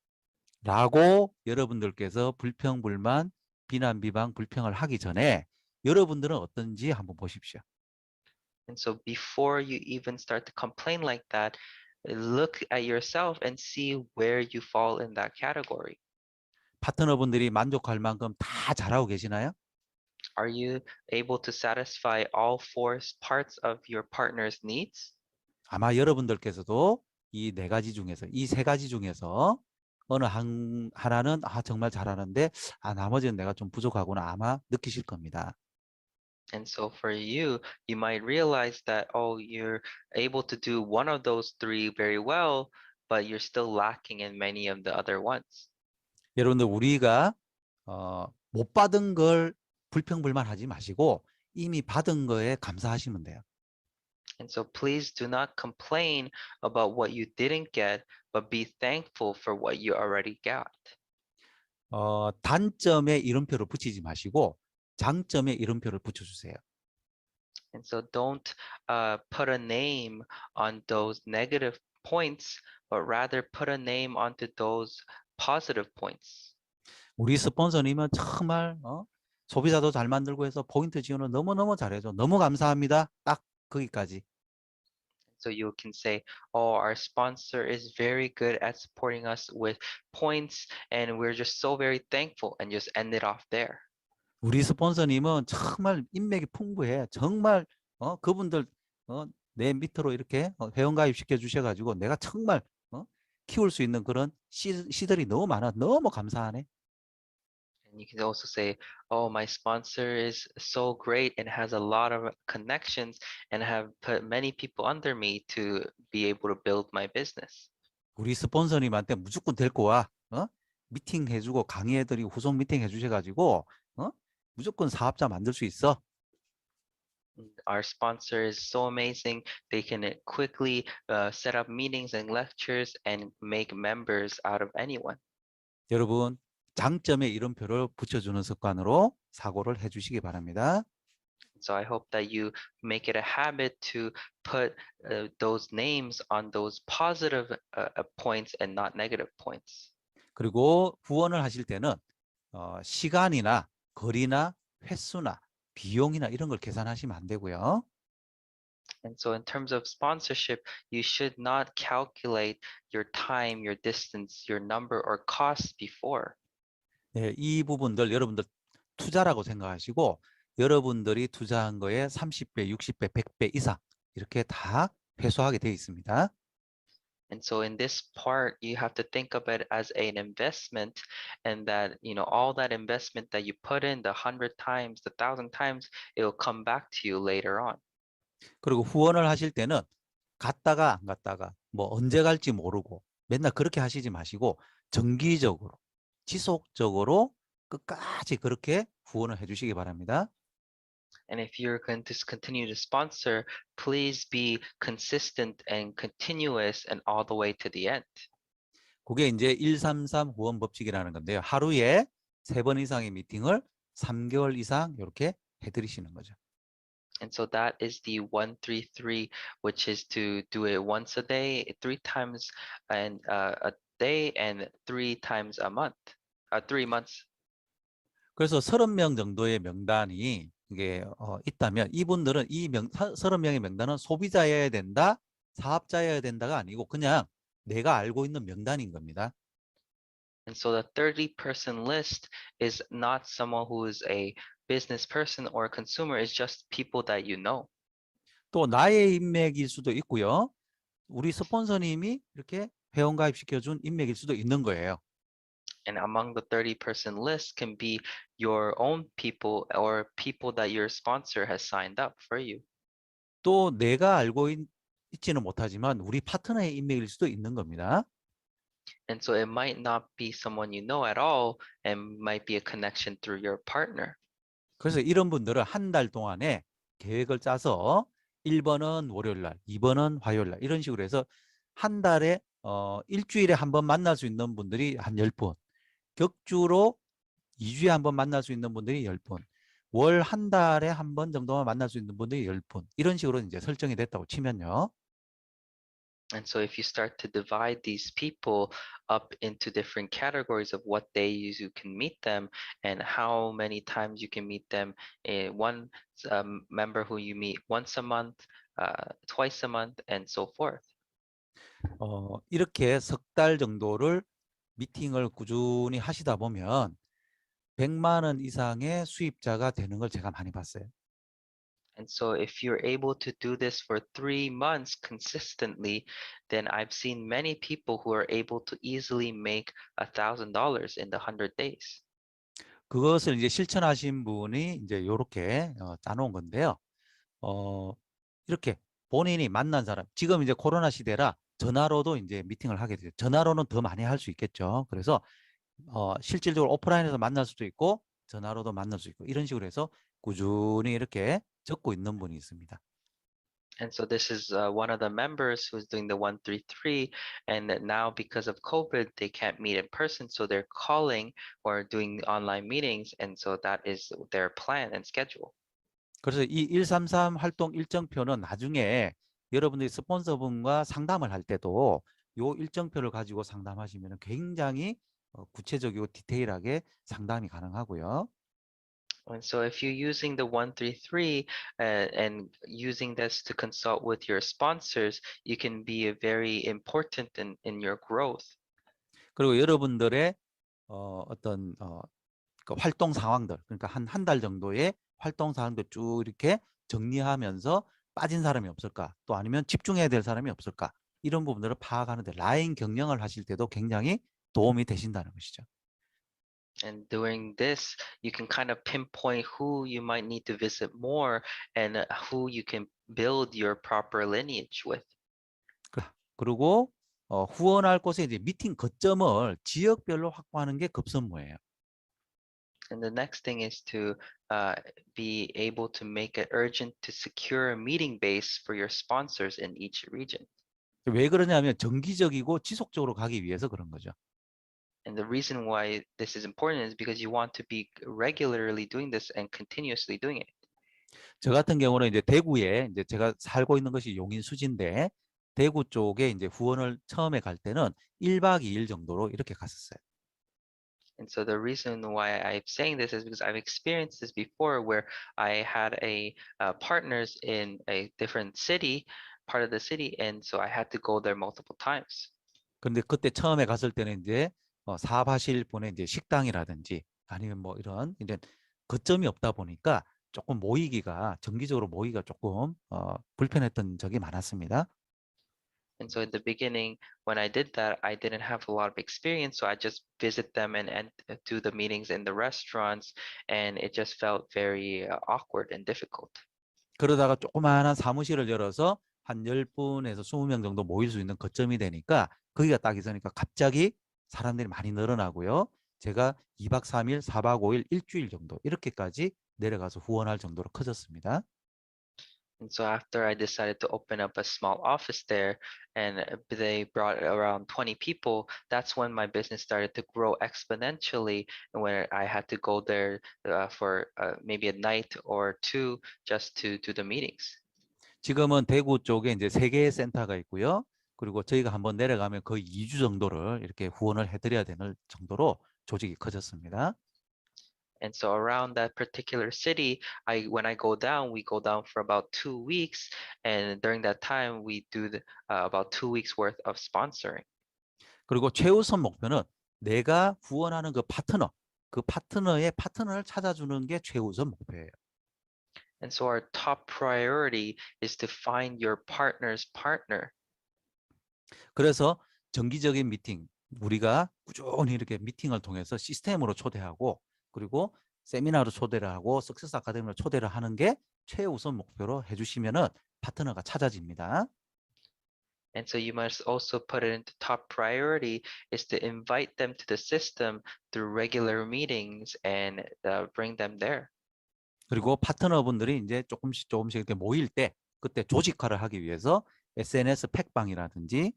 라고 여러분들께서 불평, 불만, 비난, 비방, 불평을 하기 전에 여러분들은 어떤지 한번 보십시오. And so before you even start to complain like that, look at yourself and see where you fall in that category. 파트너분들이 만족할 만큼 다 잘하고 계시나요? Are you able to satisfy all four parts of your partner's needs? 아마 여러분들께서도 이 네 가지 중에서, 이 세 가지 중에서 어느 하나는 정말 잘하는데 나머지는 내가 좀 부족하구나 아마 느끼실 겁니다. And so for you, you might realize that, oh, you're able to do one of those three very well, but you're still lacking in many of the other ones. 여러분들 우리가 못 받은 걸 불평불만하지 마시고 이미 받은 거에 감사하시면 돼요. And so please do not complain about what you didn't get, but be thankful for what you already got. 단점에 이름표를 붙이지 마시고 장점에 이름표를 붙여주세요. And so don't put a name on those negative points, but rather put a name onto those positive points. 우리 스폰서님은 정말 소비자도 잘 만들고 해서 포인트 지원을 너무너무 잘해줘. 너무 감사합니다. 딱 거기까지. So you can say, oh, our sponsor is very good at supporting us with points, and we're just so very thankful, and just end it off there. 우리 스폰서님은 정말 인맥이 풍부해. 정말 그분들 내 밑으로 이렇게 회원가입 시켜주셔가지고 내가 정말 키울 수 있는 그런 씨들이 너무 많아. 너무 감사하네. And you can also say, oh, my sponsor is so great and has a lot of connections and have put many people under me to be able to build my business. 우리 스폰서님한테 무조건 데리고 와. 미팅 해주고 강의해드리고 후속 미팅 해주셔가지고 무조건 사업자 만들 수 있어. Our sponsor is so amazing. They can quickly set up meetings and lectures and make members out of anyone. 여러분 장점에 이름표를 붙여주는 습관으로 사고를 해주시기 바랍니다. So I hope that you make it a habit to put those names on those positive points and not negative points. 그리고 후원을 하실 때는 시간이나 거리나 횟수나 비용이나 이런 걸 계산하시면 안 되고요. And so in terms of sponsorship, you should not calculate your time, your distance, your number or costs before. 네, 이 부분들 여러분들 투자라고 생각하시고 여러분들이 투자한 거에 30배, 60배, 100배 이상 이렇게 다 회수하게 되어 있습니다. And so in this part, you have to think of it as an investment, and that, all that investment that you put in, the 100 times, the 1,000 times, it will come back to you later on. 그리고 후원을 하실 때는 갔다가 안 갔다가 뭐 언제 갈지 모르고 맨날 그렇게 하시지 마시고 정기적으로 지속적으로 끝까지 그렇게 후원을 해주시기 바랍니다. And if you're going to continue to sponsor, please be consistent and continuous and all the way to the end. 그게 이제 133 후원 법칙이라는 건데요. 하루에 3번 이상의 미팅을 3개월 이상 이렇게 해드리시는 거죠. And so that is the 133, which is to do it once a day, 3 times and a day, and 3 times a month, 3 months. 그래서 30명 정도의 명단이 이게 있다면 이분들은 이 30명의 명단은 소비자여야 된다, 사업자여야 된다가 아니고 그냥 내가 알고 있는 명단인 겁니다. And so the 30-person list is not someone who is a business person or a consumer, it's just people that you know. 또 나의 인맥일 수도 있고요. 우리 스폰서님이 이렇게 회원가입 시켜준 인맥일 수도 있는 거예요. And among the 30-person list can be your own people or people that your sponsor has signed up for you. 또 내가 알고 있지는 못하지만 우리 파트너의 인맥일 수도 있는 겁니다. And so it might not be someone you know at all and might be a connection through your partner. 그래서 이런 분들은 한 달 동안에 계획을 짜서 1번은 월요일 날, 2번은 화요일 날 이런 식으로 해서 한 달에 일주일에 한 번 만날 수 있는 분들이 한 10분, 격주로 2주에 한 번 만날 수 있는 분들이 10분, 월 한 달에 한 번 정도만 만날 수 있는 분들이 10분 이런 식으로 이제 설정이 됐다고 치면요. And so if you start to divide these people up into different categories of what days you can meet them and how many times you can meet them, one member who you meet once a month, twice a month, and so forth. 이렇게 석 달 정도를 미팅을 꾸준히 하시다 보면 100만 원 이상의 수입자가 되는 걸 제가 많이 봤어요. And so if you're able to do this for 3 months consistently, then I've seen many people who are able to easily make $1,000 in the 100 days. 그것을 이제 실천하신 분이 이제 이렇게 짜놓은 건데요. 이렇게 본인이 만난 사람, 지금 이제 코로나 시대라 전화로도 이제 미팅을 하게 돼요. 전화로는 더 많이 할 수 있겠죠. 그래서 실질적으로 오프라인에서 만날 수도 있고 전화로도 만날 수 있고 이런 식으로 해서 꾸준히 이렇게 적고 있는 분이 있습니다. And so this is one of the members who's doing the 133, and that now because of COVID, they can't meet in person, so they're calling or doing online meetings, and so that is their plan and schedule. 그래서 이 133 활동 일정표는 나중에 여러분들이 스폰서분과 상담을 할 때도 요 일정표를 가지고 상담하시면 굉장히 구체적이고 디테일하게 상담이 가능하고요. And so if you're using the 133 and using this to consult with your sponsors, you can be very important in your growth. 그리고 여러분들의 어떤 그 활동 상황들, 그러니까 한 달 정도의 활동 상황들 쭉 이렇게 정리하면서 빠진 사람이 없을까, 또 아니면 집중해야 될 사람이 없을까, 이런 부분들을 파악하는데 라인 경영을 하실 때도 굉장히 도움이 되신다는 것이죠. And doing this, you can kind of pinpoint who you might need to visit more and who you can build your proper lineage with. 그리고 후원할 곳에 이제 미팅 거점을 지역별로 확보하는 게 급선무예요. And the next thing is to be able to make it urgent to secure a meeting base for your sponsors in each region. 왜 그러냐면 정기적이고 지속적으로 가기 위해서 그런 거죠. And the reason why this is important is because you want to be regularly doing this and continuously doing it. 저 같은 경우는 이제 대구에 이제 제가 살고 있는 것이 용인 수지인데 대구 쪽에 이제 후원을 처음에 갈 때는 1박 2일 정도로 이렇게 갔었어요. And so the reason why I'm saying this is because I've experienced this before, where I had partners in a different city, part of the city, and so I had to go there multiple times. 그런데 그때 처음에 갔을 때는 이제 사업하실 분의 이제 식당이라든지 아니면 뭐 이런 이제 거점이 없다 보니까 조금 모이기가 정기적으로 모이기가 조금 불편했던 적이 많았습니다. And so in the beginning, when I did that, I didn't have a lot of experience. So I just visit them and do the meetings in the restaurants, and it just felt very awkward and difficult. 그러다가 조그마한 사무실을 열어서 한 10분에서 20명 정도 모일 수 있는 거점이 되니까 거기가 딱 있으니까 갑자기 사람들이 많이 늘어나고요. 제가 2박 3일, 4박 5일, 일주일 정도 이렇게까지 내려가서 후원할 정도로 커졌습니다. And so after I decided to open up a small office there and they brought around 20 people, that's when my business started to grow exponentially and where I had to go there for maybe a night or two just to do the meetings. 지금은 대구 쪽에 이제 3개의 센터가 있고요. 그리고 저희가 한번 내려가면 거의 2주 정도를 이렇게 후원을 해드려야 되는 정도로 조직이 커졌습니다. And so around that particular city, when I go down, we go down for about 2 weeks. And during that time, we do about 2 weeks worth of sponsoring. 그리고 최우선 목표는 내가 후원하는 그 파트너의 파트너를 찾아주는 게 최우선 목표예요. And so our top priority is to find your partner's partner. 그래서 정기적인 미팅, 우리가 꾸준히 이렇게 미팅을 통해서 시스템으로 초대하고 그리고 세미나로 초대를 하고 석세스 아카데미로 초대를 하는 게 최우선 목표로 해주시면은 파트너가 찾아집니다. And so you must also put it into top priority is to invite them to the system through regular meetings and bring them there. 그리고 파트너분들이 이제 조금씩 이렇게 모일 때 그때 조직화를 하기 위해서 SNS 팩방이라든지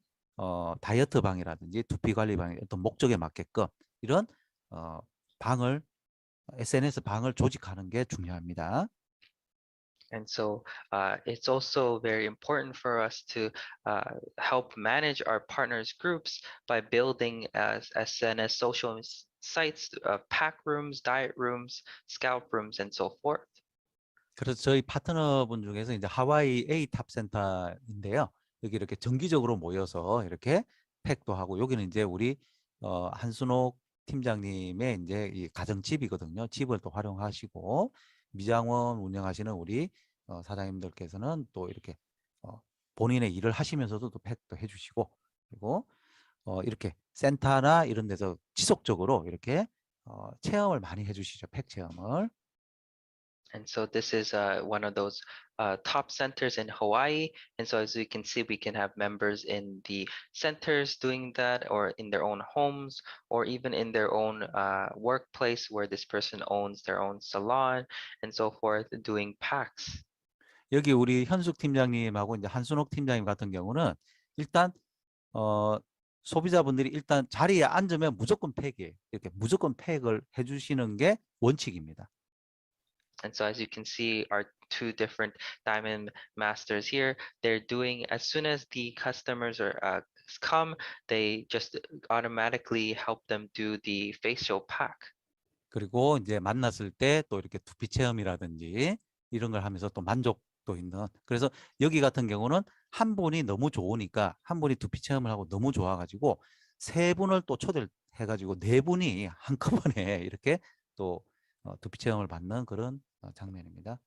다이어트 방이라든지 두피 관리 방이 어떤 목적에 맞게끔 이런 방을 SNS 방을 조직하는 게 중요합니다. And so it's also very important for us to help manage our partners groups by building SNS social sites, pack rooms, diet rooms, scalp rooms, and so forth. 그래서 저희 파트너분 중에서 이제 하와이 A탑 센터인데요. 여기 이렇게 정기적으로 모여서 이렇게 팩도 하고 여기는 이제 우리 한순옥 팀장님의 이제 이 가정집이거든요. 집을 또 활용하시고 미장원 운영하시는 우리 사장님들께서는 또 이렇게 본인의 일을 하시면서도 또 팩도 해주시고 그리고 이렇게 센터나 이런 데서 지속적으로 이렇게 체험을 많이 해주시죠. 팩 체험을. And so this is one of those top centers in Hawaii. And so as you can see, we can have members in the centers doing that or in their own homes or even in their own workplace where this person owns their own salon and so forth doing packs. 여기 우리 현숙 팀장님하고 이제 한순옥 팀장님 같은 경우는 일단 소비자분들이 일단 자리에 앉으면 무조건 팩이에요. 이렇게 무조건 팩을 해주시는 게 원칙입니다. And so as you can see, our two different diamond masters here, they're doing as soon as the customers are come, they just automatically help them do the facial pack. 그리고 이제 만났을 때 또 이렇게 두피 체험이라든지 이런 걸 하면서 또 만족도 있는. 그래서 여기 같은 경우는 한 분이 너무 좋으니까 한 분이 두피 체험을 하고 너무 좋아가지고 3분을 또 초대를 해가지고 4분이 한꺼번에 이렇게 또 두피 체험을 받는 그런 장면입니다.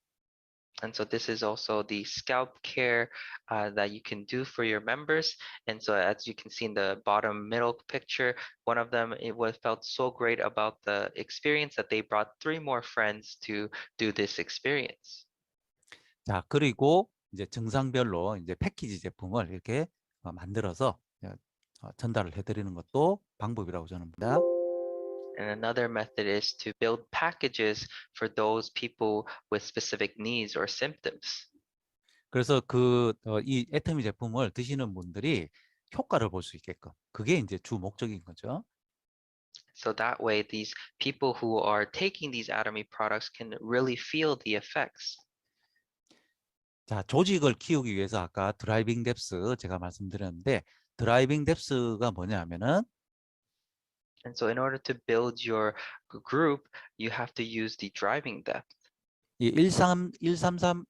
And so this is also the scalp care that you can do for your members. And so as you can see in the bottom middle picture, one of them felt so great about the experience that they brought 3 more friends to do this experience. 자, 그리고 이제 증상별로 이제 패키지 제품을 이렇게 만들어서 전달을 해드리는 것도 방법이라고 저는 봅니다. And another method is to build packages for those people with specific needs or symptoms. 그래서 이 애터미 제품을 드시는 분들이 효과를 볼 수 있게끔 그게 이제 주 목적인 거죠. So that way, these people who are taking these Atomy products can really feel the effects. 자, 조직을 키우기 위해서 아까 드라이빙 뎁스 제가 말씀드렸는데 드라이빙 뎁스가 뭐냐면은 And so in order to build your group, you have to use the driving depth. 이 133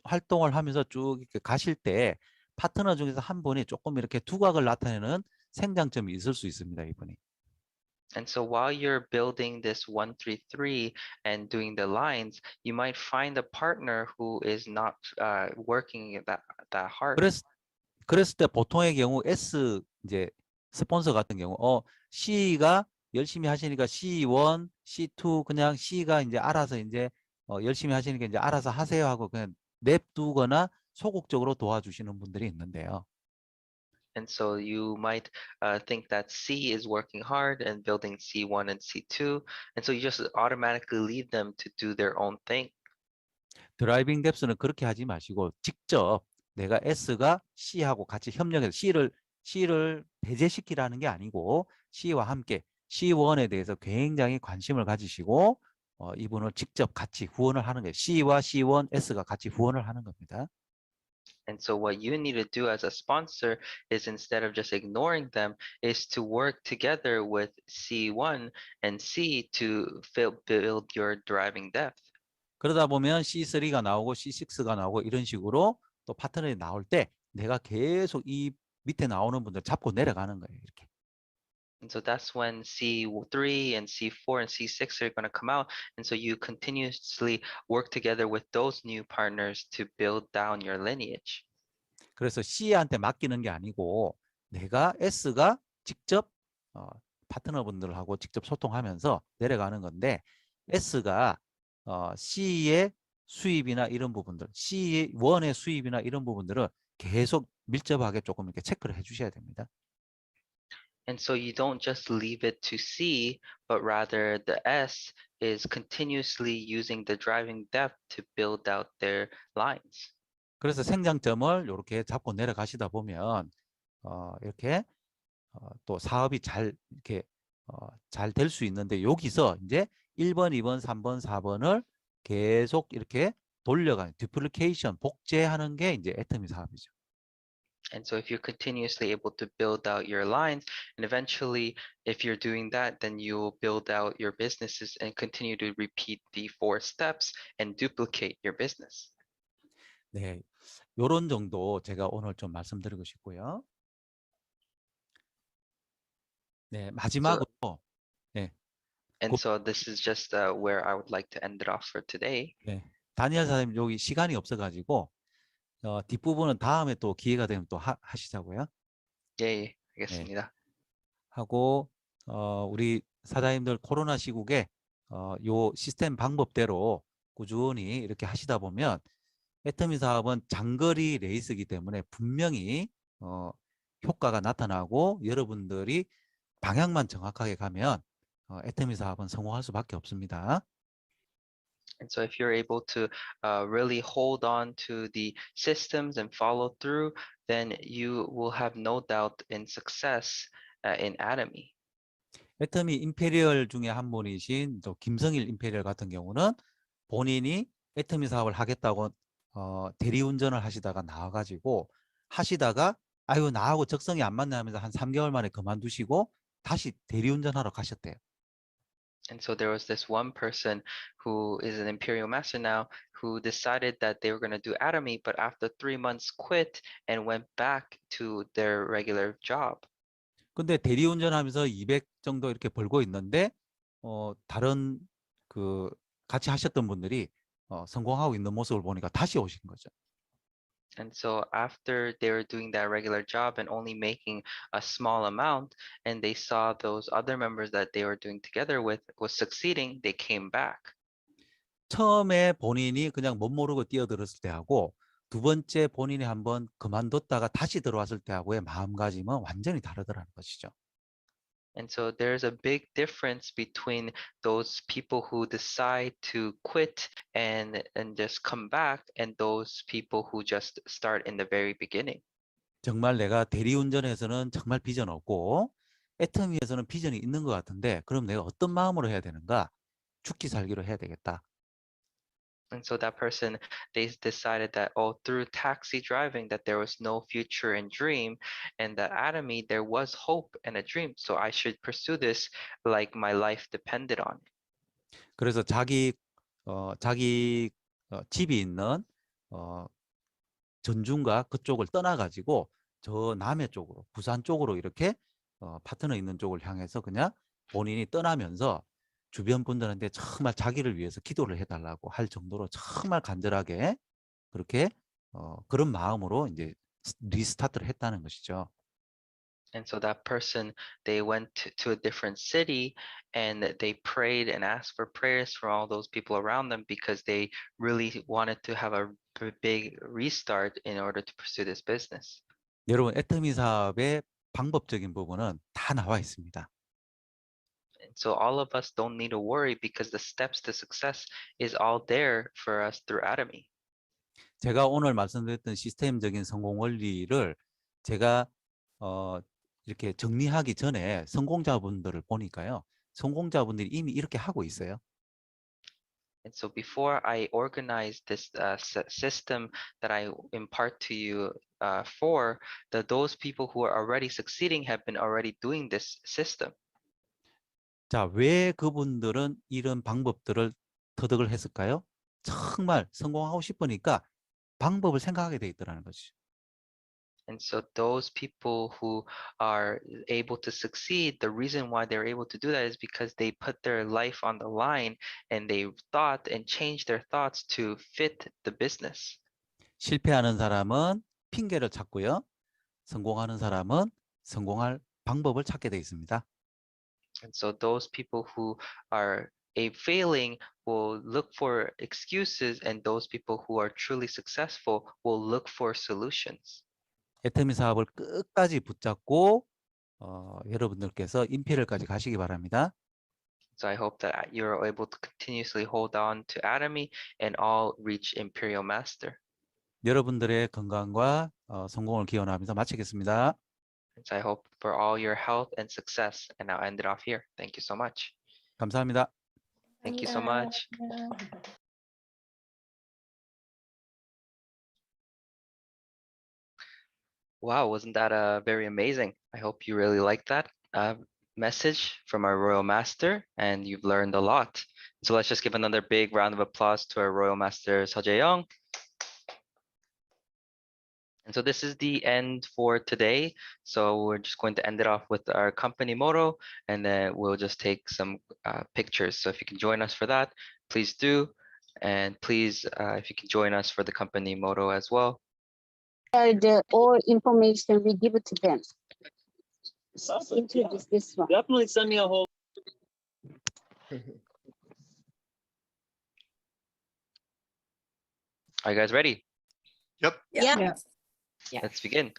활동을 하면서 쭉 이렇게 가실 때 파트너 중에서 한 분이 조금 이렇게 두각을 나타내는 생장점이 있을 수 있습니다, 이분이. And so while you're building this 133 and doing the lines, you might find a partner who is not working that hard. 그랬을 때 보통의 경우 S 이제 스폰서 같은 경우 C가 열심히 하시니까 C1, C2 그냥 C가 이제 알아서 이제 열심히 하시니까 이제 알아서 하세요 하고 그냥 냅두거나 소극적으로 도와주시는 분들이 있는데요. And so you might think that C is working hard and building C1 and C2. And so you just automatically leave them to do their own thing. 드라이빙 뎁스는 그렇게 하지 마시고 직접 내가 S가 C하고 같이 협력해서 C를 배제시키라는 게 아니고 C와 함께 C1에 대해서 굉장히 관심을 가지시고 이분을 직접 같이 후원을 하는 거예요. C와 C1, S가 같이 후원을 하는 겁니다. And so what you need to do as a sponsor is instead of just ignoring them, is to work together with C1 and C to build your driving depth. 그러다 보면 C3가 나오고 C6가 나오고 이런 식으로 또 파트너이 나올 때 내가 계속 이 밑에 나오는 분들 잡고 내려가는 거예요. 이렇게. And so that's when C3 and C4 and C6 are going to come out. And so you continuously work together with those new partners to build down your lineage. 그래서 C한테 맡기는 게 아니고 내가 S가 직접 파트너분들하고 직접 소통하면서 내려가는 건데 S가 C의 수입이나 이런 부분들, C1의 수입이나 이런 부분들을 계속 밀접하게 조금 이렇게 체크를 해주셔야 됩니다. And so you don't just leave it to C, but rather the S is continuously using the driving depth to build out their lines. 그래서 생장점을 이렇게 잡고 내려가시다 보면 이렇게 또 사업이 잘 이렇게 잘 될 수 있는데 여기서 이제 1번, 2번, 3번, 4번을 계속 이렇게 돌려가는 duplication, 복제하는 게 이제 애터미 사업이죠. And so if you're continuously able to build out your lines, and eventually if you're doing that, then you'll build out your businesses and continue to repeat the 4 steps and duplicate your business. 네, 요런 정도 제가 오늘 좀 말씀드리고 싶고요. 네, 마지막으로 And so this is just where I would like to end it off for today. 네, 다니엘 사장님 여기 시간이 없어가지고 뒷부분은 다음에 또 기회가 되면 또 하시자고요. 예, 알겠습니다. 하고 우리 사장님들 코로나 시국에 요 시스템 방법대로 꾸준히 이렇게 하시다 보면 애터미 사업은 장거리 레이스이기 때문에 분명히 효과가 나타나고 여러분들이 방향만 정확하게 가면 애터미 사업은 성공할 수밖에 없습니다. And so if you're able to really hold on to the systems and follow through, then you will have no doubt in success in Atomy. 애터미 임페리얼 중에 한 분이신 또 김성일 임페리얼 같은 경우는 본인이 애터미 사업을 하겠다고 대리운전을 하시다가 나와가지고 하시다가 아유 나하고 적성이 안 맞네 하면서 한 3개월 만에 그만두시고 다시 대리운전하러 가셨대요. And so there was this one person who is an Imperial Master now who decided that they were going to do Atomy, but after 3 months quit and went back to their regular job. 근데 대리운전하면서 200 정도 이렇게 벌고 있는데 다른 그 같이 하셨던 분들이 성공하고 있는 모습을 보니까 다시 오신 거죠. And so after they were doing that regular job and only making a small amount, and they saw those other members that they were doing together with was succeeding, they came back. 처음에 본인이 그냥 못 모르고 뛰어들었을 때하고 두 번째 본인이 한번 그만뒀다가 다시 들어왔을 때하고의 마음가짐은 완전히 다르더라는 것이죠. And so there's a big difference between those people who decide to quit and just come back and those people who just start in the very beginning. 정말 내가 대리운전에서는 정말 비전 없고 애터미에서는 비전이 있는 것 같은데 그럼 내가 어떤 마음으로 해야 되는가? 죽기 살기로 해야 되겠다. And so that person, they decided that, oh, through taxi driving, that there was no future and dream, and that Atomy, there was hope and a dream. So I should pursue this like my life depended on it. 그래서 자기 집이 있는 전중과 그쪽을 떠나가지고 저 남해 쪽으로 부산 쪽으로 이렇게 파트너 있는 쪽을 향해서 그냥 본인이 떠나면서 주변 분들한테 정말 자기를 위해서 기도를 해달라고 할 정도로 정말 간절하게 그렇게 그런 마음으로 이제 리스타트를 했다는 것이죠. And so that person, they went to a different city and they prayed and asked for prayers for all those people around them because they really wanted to have a big restart in order to pursue this business. 여러분, 애터미 사업의 방법적인 부분은 다 나와 있습니다. And so all of us don't need to worry because the steps to success is all there for us through Atomy. 제가 오늘 말씀드렸던 시스템적인 성공 원리를 제가 이렇게 정리하기 전에 성공자분들을 보니까요. 성공자분들이 이미 이렇게 하고 있어요. And so before I organize this system that I impart to you those people who are already succeeding have been already doing this system. 자, 왜 그분들은 이런 방법들을 터득을 했을까요? 정말 성공하고 싶으니까 방법을 생각하게 돼 있더라는 거죠. And so those people who are able to succeed, the reason why they're able to do that is because they put their life on the line and they thought and changed their thoughts to fit the business. 실패하는 사람은 핑계를 찾고요. 성공하는 사람은 성공할 방법을 찾게 돼 있습니다. And so those people who are failing will look for excuses, and those people who are truly successful will look for solutions. 애터미 사업을 끝까지 붙잡고 여러분들께서 임페리얼까지 가시기 바랍니다. So I hope that you're able to continuously hold on to Atomy and all reach Imperial Master. 여러분들의 건강과 성공을 기원하면서 마치겠습니다. So I hope for all your health and success. And I'll end it off here. Thank you so much. 감사합니다. Thank you so much. Wow, wasn't that very amazing? I hope you really liked that message from our Royal Master and you've learned a lot. So let's just give another big round of applause to our Royal Master Seo Jae-young. And so this is the end for today. So we're just going to end it off with our company motto, and then we'll just take some pictures. So if you can join us for that, please do. And please, if you can join us for the company motto as well. All information we give it to them. Introduce this one. Definitely send me a whole. Are you guys ready? Yeah. Let's begin.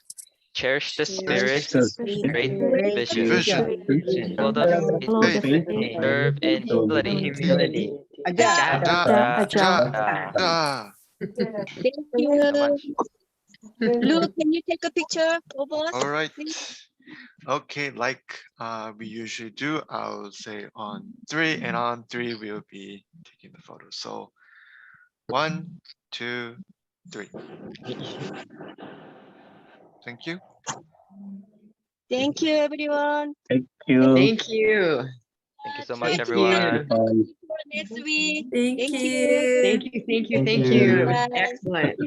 Cherish the Cherish spirit, great vision, follow the faith, serve in humility. Thank So you. much. Lou, can you take a picture of us? All right. please? Okay, like we usually do, I'll say on 3, and on 3 we'll be taking the photo. So 1, 2, 3. Thank you. Thank you, everyone. Thank you. Thank you so much, Thank you. everyone. See you next week. Thank Thank you. you. Thank you. Bye. Excellent.